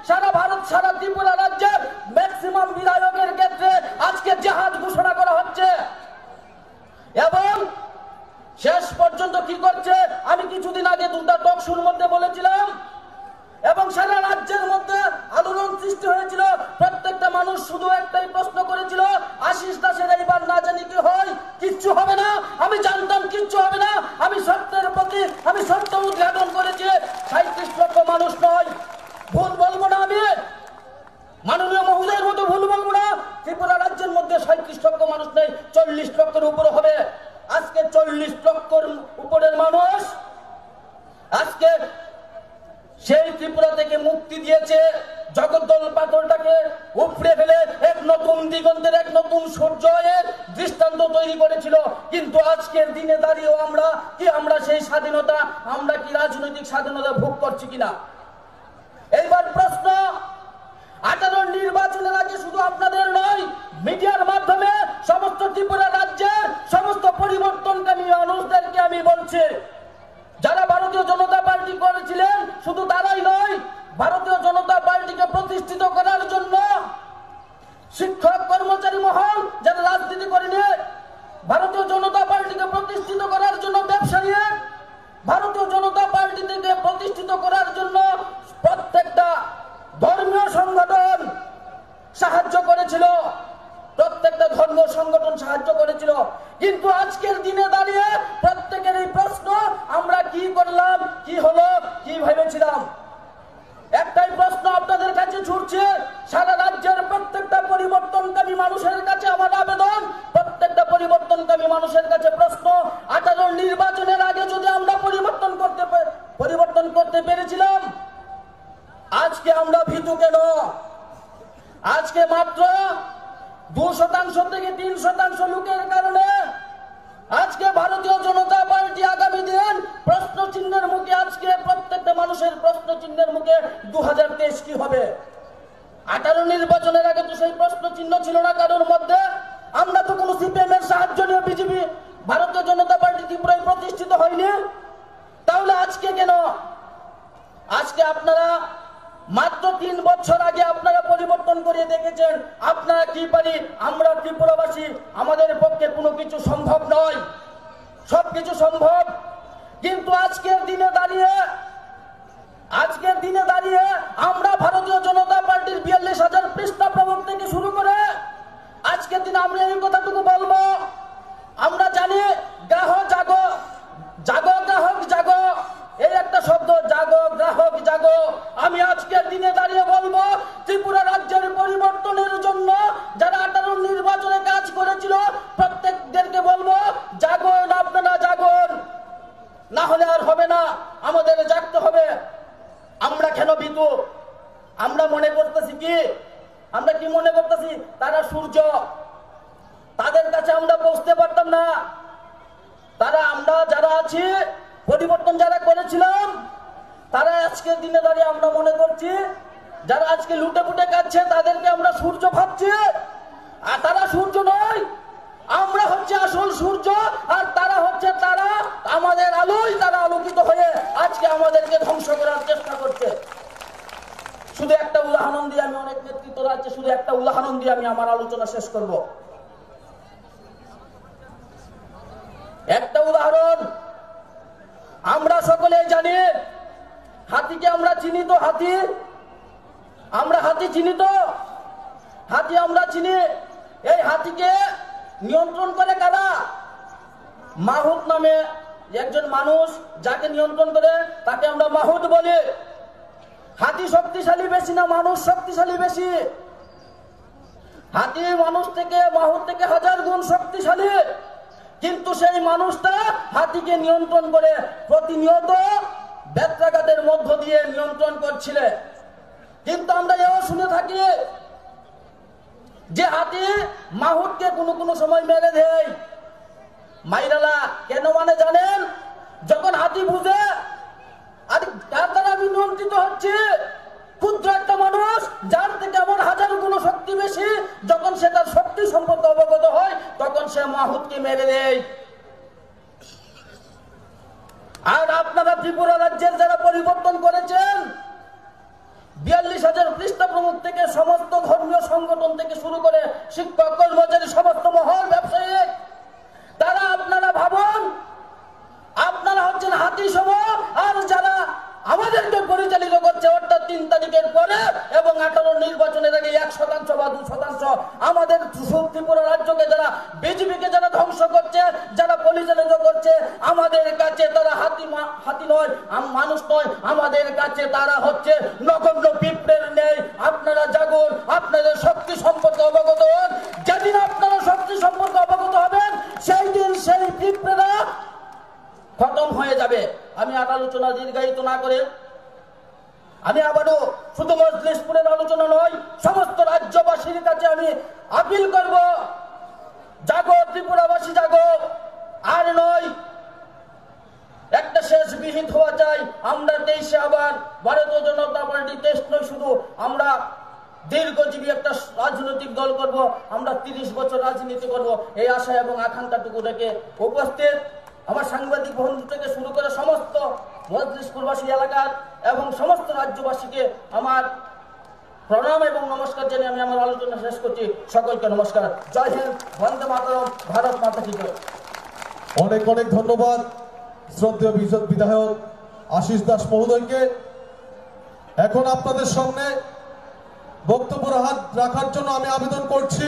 সারা ভারত সারা ত্রিপুরা রাজ্যের ম্যাক্সিমাম বিধায়কের ক্ষেত্রে আজকে জেহাদ ঘোষণা করা হচ্ছে। এবং শেষ পর্যন্ত কি করছে, আমি কিছুদিন আগে দুটা টক শোর মধ্যে বলেছিলাম, এবং সারা রাজ্যের মধ্যে আলোড়ন সৃষ্টি হয়েছিল। প্রত্যেকটা মানুষ শুধু একটাই প্রশ্ন করেছিল, আশিস দাসের এইবার না জানি কি হয়, কিচ্ছু হবে না। আমি জানতাম কিচ্ছু হবে না। আমি সত্যের প্রতি আমি সত্য উদ্ঘাটন করেছি। ৩৭ লক্ষ মানুষ নয়, ভুল বলবো না, আমি মাননীয় মহোদয়ের মতো ভুল বলবো না। ত্রিপুরা রাজ্যের মধ্যে ৩৭ লক্ষ মানুষ নেই, ৪০ লক্ষের উপরে হবে। আজকে ৪০ লক্ষের উপরের মানুষ আজকে সেই ত্রিপুরা থেকে মুক্তি দিয়েছে। জগদ্দল পাথরটাকে উপড়ে ফেলে এক নতুন দিগন্তের এক নতুন সূর্যের দৃষ্টান্ত তৈরি করেছিল। কিন্তু আজকের দিনে দাঁড়িয়েও আমরা সেই স্বাধীনতা, আমরা কি রাজনৈতিক স্বাধীনতা ভোগ করছি কিনা? এইবার প্রশ্ন, 18 নির্বাচনের আগে শুধু আপনাদের নয়, মিডিয়ার মাধ্যমে সমস্ত ত্রিপুরা রাজ্যের সমস্ত পরিবর্তনকামী মানুষদেরকে আমি বলছি, যারা ভারতীয় জনতা পার্টি করেছিলেন শুধু তারাই নয়, ভারতীয় জনতা পার্টিকে প্রতিষ্ঠিত করার জন্য শিক্ষক কর্মচারী মহল যারা রাজনীতি করেনি, ভারতীয় জনতা পার্টিকে প্রতিষ্ঠিত করার জন্য ব্যবসায়ী, ভারতীয় জনতা পার্টি থেকে প্রতিষ্ঠিত করার জন্য প্রত্যেকটা ধর্মীয় সংগঠন সাহায্য করেছিল, প্রত্যেকটা ধর্মীয় সংগঠন সাহায্য করেছিল। কিন্তু আজকের দিনে দাঁড়িয়ে প্রত্যেকের এই প্রশ্ন, আমরা কি করলাম, কি হলো, কি ভেবেছিলাম? একটাই প্রশ্ন আপনাদের কাছে ছুটছে, সারা রাজ্যের প্রত্যেকটা পরিবর্তনকামী মানুষের কাছে আমার আবেদন, প্রত্যেকটা পরিবর্তনকামী মানুষের কাছে প্রশ্ন, 18 নির্বাচনের আগে যদি আমরা পরিবর্তন করতে পেরেছিলাম, আজকে আমরা ভীতু কেন? আজকে মাত্র 2% থেকে 3% লোকের কারণে আজকে ভারতীয় জনতা পার্টি আগামী দিন প্রশ্ন চিহ্নের মুখে, আজকে প্রত্যেকটা মানুষের প্রশ্ন চিহ্নের মুখে 2023 কি হবে? 18 নির্বাচনের আগে তো সেই প্রশ্ন চিহ্ন ছিল না কারোর মধ্যে। আমরা তো কোনো সিপিএম এর সাহায্য নিয়ে বিজেপি ভারতীয় জনতা পার্টি ত্রিপুরায় প্রতিষ্ঠিত হয়নি, তাহলে আজকে কেন? আজকে আপনারা মাত্র 3 বছর আগে আপনারা পরিবর্তন করে দেখেছেন, আপনারা কি পারি, আমরা ত্রিপুরাবাসী, আমাদের পক্ষে কোনো কিছু সম্ভব নয়, সবকিছু সম্ভব। কিন্তু আজকের দিনে দাঁড়িয়ে আমরা ভারতীয় জনতা পার্টির 42,000 পৃষ্ঠা প্রবন্ধ থেকে শুরু করে আজকের দিনে আমরা এই কথাটুকু বলবো, আমরা জানি গ্রাহক জাগো, জাগো গ্রাহক জাগো, এই একটা শব্দ, জাগো গ্রাহক জাগো। আমি আজকের দিনে দাঁড়িয়ে বলবো, ত্রিপুরা রাজ্যের পরিবর্তনের জন্য যারা 18 নির্বাচনে কাজ করেছিল প্রত্যেকদেরকে বলবো, জাগন, আপনারা জাগন, না হলে আর হবে না, আমাদের জাগতে হবে। আমরা কেন ভীতু? আমরা মনে করতেছি কি, আমরা কি মনে করতেছি তারা সূর্য, তাদের কাছে আমরা পৌঁছতে পারতাম না। তারা, আমরা যারা আছি, পরিবর্তন যারা করেছিলাম, তারা আজকের দিনে দাঁড়িয়ে আমরা মনে করছি যারা আজকে লুটে পুটে কাটছে তাদেরকে আমরা সূর্য ভাবছি, আর তারা সূর্য নয়, আমরা হচ্ছে আসল সূর্য, আর তারা হচ্ছে তারা, আমাদের আলোয় তারা আলোকিত হয়ে আজকে আমাদেরকে ধ্বংস করার চেষ্টা করছে। শুধু একটা উদাহরণ দিয়ে, আমি অনেক নেতৃত্ব রাজ্যে, শুধু একটা উদাহরণ দিয়ে আমি আমার আলোচনা শেষ করব। একটা উদাহরণ, আমরা সকলে জানি হাতিকে আমরা চিনি তো, আমরা হাতি চিনি তো, হাতি আমরা চিনি। এই হাতিকে নিয়ন্ত্রণ করে কারা? মাহুত নামে একজন মানুষ যাকে নিয়ন্ত্রণ করে তাকে আমরা মাহুত বলি। হাতি শক্তিশালী বেশি না মানুষ শক্তিশালী বেশি? হাতি মানুষ থেকে, মাহুত থেকে 1000 গুণ শক্তিশালী। কিন্তু সেই মানুষটা হাতিকে নিয়ন্ত্রণ করে প্রতিনিয়ত বেত্রাঘাতের মধ্য দিয়ে নিয়ন্ত্রণ করছিলেন। কিন্তু আমরা এও শুনে থাকি যে হাতি মাহুতকে কোনো সময় মেরে দেয়। মাইরালা কেন মানে জানেন? যখন হাতি বুঝে আরে তার দ্বারা আমি নিয়ন্ত্রিত হচ্ছে, ক্ষুদ্র একটা মানুষ যার থেকে আমার 1000 গুণ শক্তি বেশি, যখন সে তার শক্তি সম্পর্কে অবগত হয় তখন সে মাহুতকে মেরে দেয়। আর আপনারা ত্রিপুরা রাজ্যের যারা পরিবর্তন করেছেন, 42,000 পৃষ্ঠা প্রমুখ থেকে সমস্ত ধর্মীয় সংগঠন থেকে শুরু করে শিক্ষক কর্মচারী সমস্ত মহল ব্যবসায়ী, তারা আপনারা ভাবুন আপনারা হচ্ছেন হাতি সম, আর যারা আমাদেরকে পরিচালিত করছে অর্থাৎ 3 তারিখের পরে এবং 18 নির্বাচনের আগে 1% বা 2% আমাদের ত্রিপুরা রাজ্যকে যারা বিজেপিকে যারা ধ্বংস করছে, যারা পরিচালিত করছে, আমাদের কাছে তারা হাতি নয়, মানুষ নয়, আমাদের কাছে তারা হচ্ছে নগণ্য পিঁপড়ের নেই। আপনারা জাগুন, আপনাদের শক্তি সম্পর্কে অবগত হন। যেদিন আপনারা শক্তি সম্পর্কে অবগত হবেন সেই দিন সেই পিঁপড়েরা খতম হয়ে যাবে। আমি আর আলোচনা দীর্ঘায়িত না করে আমি আবারও শুধু মজলিসপুরের আলোচনা নয়, সমস্ত রাজ্যবাসীর কাছে আমি আপিল করব, জাগো ত্রিপুরাবাসী জাগো, আর নয় একটা শেষ বিহিত হওয়া চাই। আমরা 23 আবার ভারতীয় জনতা পার্টি 23 নয়, শুধু আমরা দীর্ঘজীবী একটা রাজনৈতিক দল করব, আমরা 30 বছর রাজনীতি করব, এই আশা এবং আকাঙ্ক্ষাটুকু রেখে উপস্থিত আমার সাংবাদিক বন্ধু থেকে শুরু করে সমস্ত মজলিসপুরবাসী এলাকার এবং সমস্ত রাজ্যবাসীকে আমার প্রণাম এবং নমস্কার জানিয়ে আমি আমার আলোচনা শেষ করছি। সকলকে নমস্কার। জয় হিন্দ, বন্দে মাতরম, ভারত মাতা কি জয়। অনেক অনেক ধন্যবাদ শ্রদ্ধেয় বিধায়ক আশিস দাস মহোদয়কে। এখন আপনাদের সামনে বক্তব্য রাখার জন্য আমি আবেদন করছি